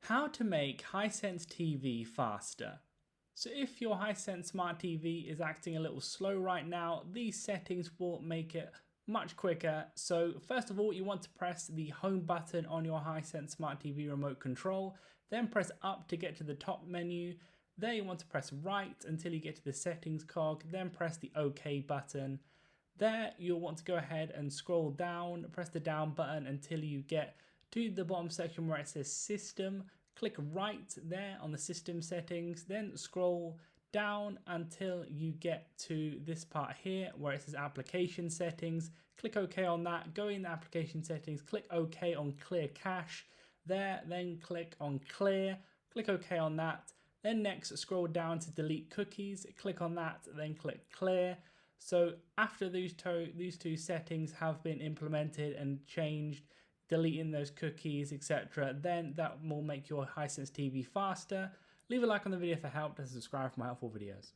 How to make Hisense TV faster. So if your Hisense Smart TV is acting a little slow right now, these settings will make it much quicker. So first of all, you want to press the home button on your Hisense Smart TV remote control, then press up to get to the top menu. There you want to press right until you get to the settings cog, then press the OK button. There you'll want to go ahead and scroll down, press the down button until you get to the bottom section where it says system. Click right there on the system settings, then scroll down until you get to this part here where it says application settings. Click OK on that, go in the application settings, click OK on clear cache. There, then click on clear, click OK on that. Then next scroll down to delete cookies, click on that, then click clear. So after these two settings have been implemented and changed, deleting those cookies, etc., then that will make your Hisense TV faster. Leave a like on the video if it helped and subscribe for more helpful videos.